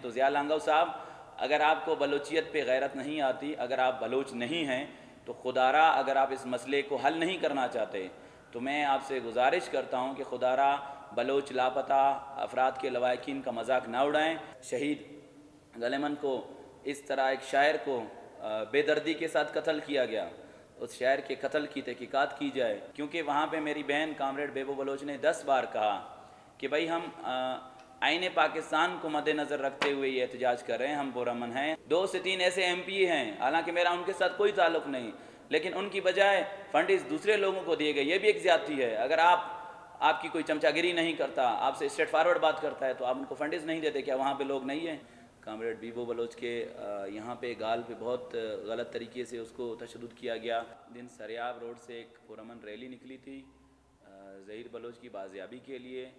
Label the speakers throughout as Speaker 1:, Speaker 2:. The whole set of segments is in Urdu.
Speaker 1: تو ضیاء لانگو صاحب، اگر آپ کو بلوچیت پہ غیرت نہیں آتی، اگر آپ بلوچ نہیں ہیں، تو خدا را اگر آپ اس مسئلے کو حل نہیں کرنا چاہتے تو میں آپ سے گزارش کرتا ہوں کہ خدا را بلوچ لاپتہ افراد کے لواحقین کا مذاق نہ اڑائیں۔ شہید غلیمن کو اس طرح ایک شاعر کو بے دردی کے ساتھ قتل کیا گیا، اس شاعر کے قتل کی تحقیقات کی جائے، کیونکہ وہاں پہ میری بہن کامریڈ بیبو بلوچ نے 10 بار کہا کہ بھائی ہم آئین پاکستان کو مد نظر رکھتے ہوئے یہ احتجاج کر رہے ہیں، ہم پرامن ہیں۔ 2 سے 3 ایسے ایم پی ہیں، حالانکہ میرا ان کے ساتھ کوئی تعلق نہیں، لیکن ان کی بجائے فنڈز دوسرے لوگوں کو دیے گئے، یہ بھی ایک زیادتی ہے۔ اگر آپ کی کوئی چمچہ گیری نہیں کرتا، آپ سے اسٹریٹ فارورڈ بات کرتا ہے تو آپ ان کو فنڈز نہیں دیتے، کیا وہاں پہ لوگ نہیں ہیں؟ کامریڈ بیبو بلوچ کے یہاں پہ گال پہ بہت غلط طریقے سے اس کو تشدد کیا گیا۔ دن سریاب روڈ سے ایک پرامن ریلی نکلی تھی ظہیر بلوچ کی بازیابی کے لیے،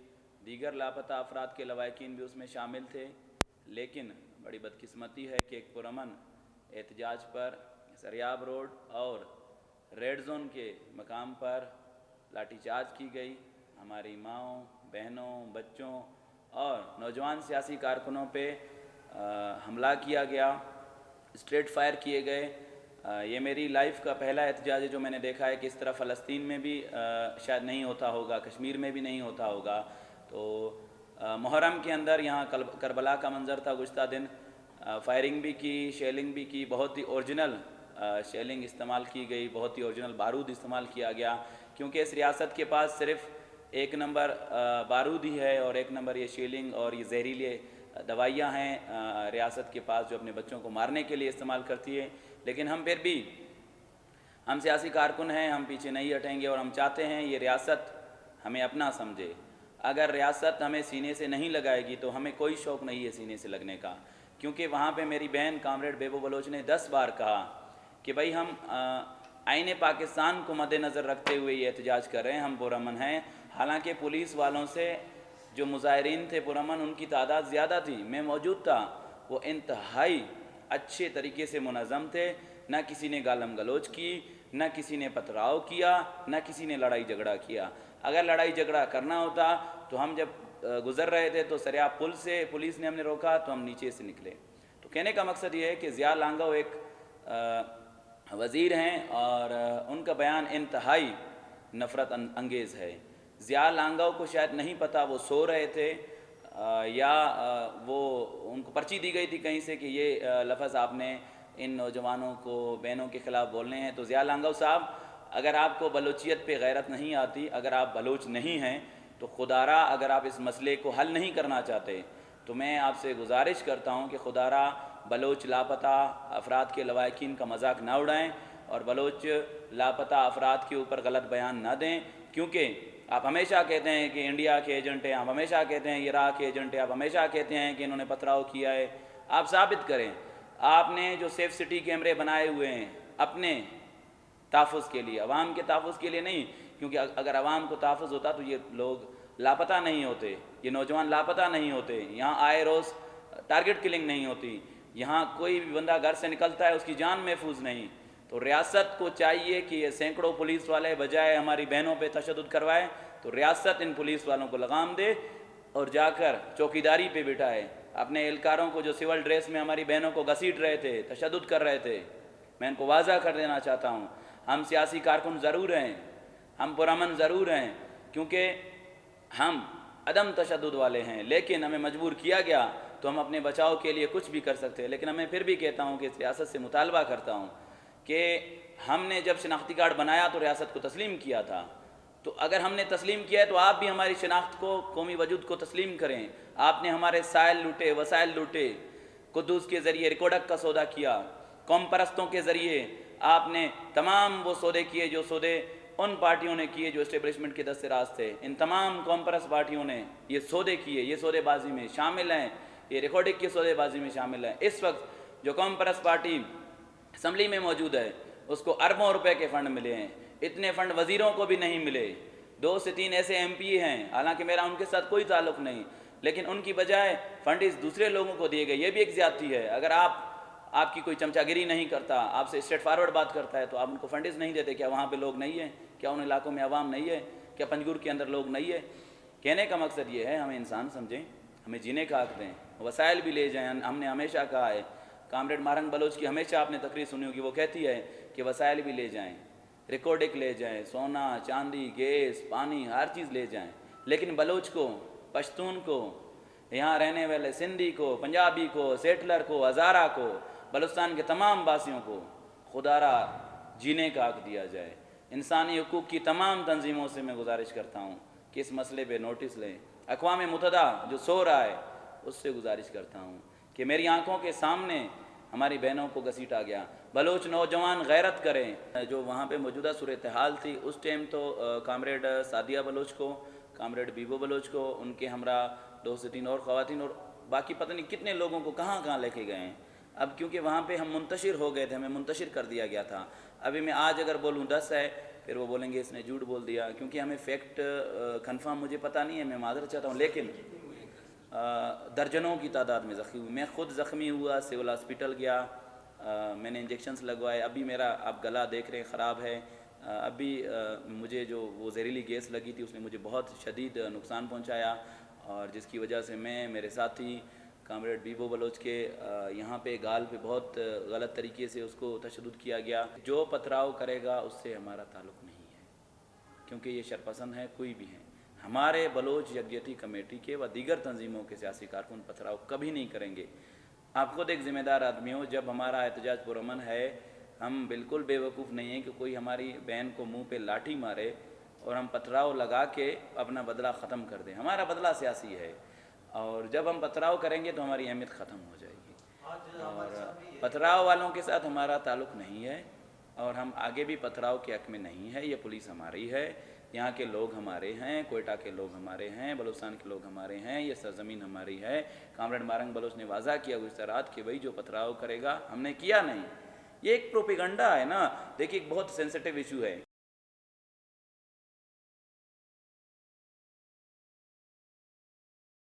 Speaker 1: دیگر لاپتہ افراد کے لواحقین بھی اس میں شامل تھے، لیکن بڑی بدقسمتی ہے کہ ایک پرامن احتجاج پر سریاب روڈ اور ریڈ زون کے مقام پر لاٹھی چارج کی گئی، ہماری ماؤں، بہنوں، بچوں اور نوجوان سیاسی کارکنوں پہ حملہ کیا گیا، اسٹریٹ فائر کیے گئے۔ یہ میری لائف کا پہلا احتجاج ہے جو میں نے دیکھا ہے کہ اس طرح فلسطین میں بھی شاید نہیں ہوتا ہوگا، کشمیر میں بھی نہیں ہوتا ہوگا۔ تو محرم کے اندر یہاں کربلا کا منظر تھا، گزشتہ دن فائرنگ بھی کی، شیلنگ بھی کی، بہت ہی اوریجنل شیلنگ استعمال کی گئی، بہت ہی اوریجنل بارود استعمال کیا گیا، کیونکہ اس ریاست کے پاس صرف 1 نمبر بارود ہی ہے اور 1 نمبر یہ شیلنگ اور یہ زہریلے دوائیاں ہیں ریاست کے پاس جو اپنے بچوں کو مارنے کے لیے استعمال کرتی ہے۔ لیکن ہم پھر بھی ہم سیاسی کارکن ہیں، ہم پیچھے نہیں ہٹیں گے اور ہم چاہتے ہیں یہ ریاست ہمیں اپنا سمجھے۔ اگر ریاست ہمیں سینے سے نہیں لگائے گی تو ہمیں کوئی شوق نہیں ہے سینے سے لگنے کا، کیونکہ وہاں پہ میری بہن کامریڈ بیبو بلوچ نے 10 بار کہا کہ بھائی ہم آئین پاکستان کو مد نظر رکھتے ہوئے یہ احتجاج کر رہے ہیں، ہم پرامن ہیں۔ حالانکہ پولیس والوں سے جو مظاہرین تھے پرامن، ان کی تعداد زیادہ تھی، میں موجود تھا، وہ انتہائی اچھے طریقے سے منظم تھے، نہ کسی نے گالم گلوچ کی، نہ کسی نے پتھراؤ کیا، نہ کسی نے لڑائی جھگڑا کیا۔ اگر لڑائی جھگڑا کرنا ہوتا تو ہم جب گزر رہے تھے تو سریاب پل سے پولیس نے ہم نے روکا تو ہم نیچے سے نکلے۔ تو کہنے کا مقصد یہ ہے کہ ضیاء لانگو ایک وزیر ہیں اور ان کا بیان انتہائی نفرت انگیز ہے۔ ضیاء لانگو کو شاید نہیں پتہ وہ سو رہے تھے یا وہ ان کو پرچی دی گئی تھی کہیں سے کہ یہ لفظ آپ نے ان نوجوانوں کو، بہنوں کے خلاف بولنے ہیں۔ تو ضیاء لانگو صاحب، اگر آپ کو بلوچیت پہ غیرت نہیں آتی، اگر آپ بلوچ نہیں ہیں، تو خدا را اگر آپ اس مسئلے کو حل نہیں کرنا چاہتے تو میں آپ سے گزارش کرتا ہوں کہ خدا را بلوچ لاپتہ افراد کے لواحقین کا مذاق نہ اڑائیں اور بلوچ لاپتہ افراد کے اوپر غلط بیان نہ دیں، کیونکہ آپ ہمیشہ کہتے ہیں کہ انڈیا کے ایجنٹ ہیں، آپ ہمیشہ کہتے ہیں عراق کے ایجنٹ ہیں، آپ ہمیشہ کہتے ہیں کہ انہوں نے پتھراؤ کیا ہے۔ آپ ثابت کریں۔ آپ نے جو سیف سٹی کیمرے بنائے ہوئے ہیں اپنے تحفظ کے لیے، عوام کے تحفظ کے لیے نہیں، کیونکہ اگر عوام کو تحفظ ہوتا تو یہ لوگ لاپتہ نہیں ہوتے، یہ نوجوان لاپتہ نہیں ہوتے، یہاں آئے روز ٹارگٹ کلنگ نہیں ہوتی، یہاں کوئی بھی بندہ گھر سے نکلتا ہے اس کی جان محفوظ نہیں۔ تو ریاست کو چاہیے کہ یہ سینکڑوں پولیس والے بجائے ہماری بہنوں پہ تشدد کروائے تو ریاست ان پولیس والوں کو لگام دے اور جا کر چوکیداری پہ بٹھائے۔ اپنے اہلکاروں کو جو سول ڈریس میں ہماری بہنوں کو گھسیٹ رہے تھے، تشدد کر رہے تھے، میں ان کو واضح کر دینا چاہتا ہوں، ہم سیاسی کارکن ضرور ہیں، ہم پرامن ضرور ہیں، کیونکہ ہم عدم تشدد والے ہیں، لیکن ہمیں مجبور کیا گیا تو ہم اپنے بچاؤ کے لیے کچھ بھی کر سکتے ہیں۔ لیکن میں پھر بھی کہتا ہوں کہ ریاست سے مطالبہ کرتا ہوں کہ ہم نے جب شناختی کارڈ بنایا تو ریاست کو تسلیم کیا تھا، تو اگر ہم نے تسلیم کیا ہے تو آپ بھی ہماری شناخت کو، قومی وجود کو تسلیم کریں۔ آپ نے ہمارے سائل لوٹے، وسائل لوٹے، قدوس کے ذریعے ریکارڈک کا سودا کیا، قوم پرستوں کے ذریعے آپ نے تمام وہ سودے کیے جو سودے ان پارٹیوں نے کیے جو اسٹیبلشمنٹ کے دست راز تھے۔ ان تمام قوم پرست پارٹیوں نے یہ سودے کیے، یہ سودے بازی میں شامل ہیں، یہ ریکارڈک کی سودے بازی میں شامل ہیں۔ اس وقت جو قوم پرست پارٹی اسمبلی میں موجود ہے اس کو اربوں روپے کے فنڈ ملے ہیں، اتنے فنڈ وزیروں کو بھی نہیں ملے۔ 2 سے 3 ایسے ایم پی ہیں، حالانکہ میرا ان کے ساتھ کوئی تعلق نہیں، لیکن ان کی بجائے فنڈز دوسرے لوگوں کو دیے گئے، یہ بھی ایک زیادتی ہے۔ اگر آپ کی کوئی چمچہ گیری نہیں کرتا، آپ سے اسٹریٹ فارورڈ بات کرتا ہے تو آپ ان کو فنڈز نہیں دیتے، کیا وہاں پہ لوگ نہیں ہیں؟ کیا ان علاقوں میں عوام نہیں ہے؟ کیا پنجگور کے اندر لوگ نہیں ہے؟ کہنے کا مقصد یہ ہے ہمیں انسان سمجھیں، ہمیں جینے کا حق دیں۔ وسائل بھی لے جائیں. ہم نے ہمیشہ کہا ہے, کامریڈ مارنگ بلوچ کی ہمیشہ آپ نے تقریر سنی ہوگی, وہ کہتی ہے کہ وسائل بھی لے جائیں, ریکارڈک لے جائیں, سونا چاندی گیس پانی ہر چیز لے جائیں, لیکن بلوچ کو, پشتون کو, یہاں رہنے والے سندھی کو, پنجابی کو, سیٹلر کو, ہزارہ کو, بلوچستان کے تمام باسیوں کو خدا را جینے کا حق دیا جائے. انسانی حقوق کی تمام تنظیموں سے میں گزارش کرتا ہوں کہ اس مسئلے پہ نوٹس لیں. اقوام متحدہ جو سو رہا ہے اس سے گزارش کرتا ہوں کہ میری آنکھوں کے سامنے ہماری بہنوں کو گھسیٹا گیا. بلوچ نوجوان غیرت کریں. جو وہاں پہ موجودہ صورتحال تھی اس ٹائم تو کامریڈ سعدیہ بلوچ کو, کامریڈ بیبو بلوچ کو, ان کے ہمراہ 2 سے 3 اور خواتین اور باقی پتہ نہیں کتنے لوگوں کو کہاں کہاں لے کے گئے ہیں. اب کیونکہ وہاں پہ ہم منتشر ہو گئے تھے, ہمیں منتشر کر دیا گیا تھا. ابھی میں آج اگر بولوں 10 ہے, پھر وہ بولیں گے اس نے جھوٹ بول دیا, کیونکہ ہمیں فیکٹ کنفرم مجھے پتہ نہیں ہے, میں معذرت چاہتا ہوں. لیکن درجنوں کی تعداد میں زخمی ہوئے. میں خود زخمی ہوا, سول ہاسپٹل گیا, میں نے انجیکشنز لگوائے. ابھی میرا آپ گلا دیکھ رہے ہیں خراب ہے. ابھی مجھے جو وہ زہریلی گیس لگی تھی اس نے مجھے بہت شدید نقصان پہنچایا, اور جس کی وجہ سے میں, میرے ساتھی کامریڈ بیبو بلوچ کے یہاں پہ گال پہ بہت غلط طریقے سے اس کو تشدد کیا گیا. جو پتھراؤ کرے گا اس سے ہمارا تعلق نہیں ہے, کیونکہ یہ شرپسند ہے کوئی بھی ہے. ہمارے بلوچ یکجہتی کمیٹی کے و دیگر تنظیموں کے سیاسی کارکن پتھراؤ کبھی نہیں کریں گے. آپ خود ایک ذمہ دار آدمی ہو. جب ہمارا احتجاج پرامن ہے, ہم بالکل بے وقوف نہیں ہیں کہ کوئی ہماری بہن کو منہ پہ لاٹھی مارے اور ہم پتھراؤ لگا کے اپنا بدلہ ختم کر دیں. ہمارا بدلہ سیاسی ہے, اور جب ہم پتھراؤ کریں گے تو ہماری اہمیت ختم ہو جائے گی. اور پتھراؤ والوں کے ساتھ ہمارا تعلق نہیں ہے, اور ہم آگے بھی پتھراؤ کے حق میں نہیں ہے. یہ پولیس ہماری ہے, یہاں کے لوگ ہمارے ہیں, کوئٹہ کے لوگ ہمارے ہیں, بلوچستان کے لوگ ہمارے ہیں, یہ سرزمین ہماری ہے. کامریڈ مارنگ بلوچ نے واضح کیا گزشتہ کہ وہی جو پتھراؤ کرے گا, ہم نے کیا نہیں. یہ ایک پروپیگنڈا ہے نا. دیکھیے ایک بہت سینسٹیو ایشو ہے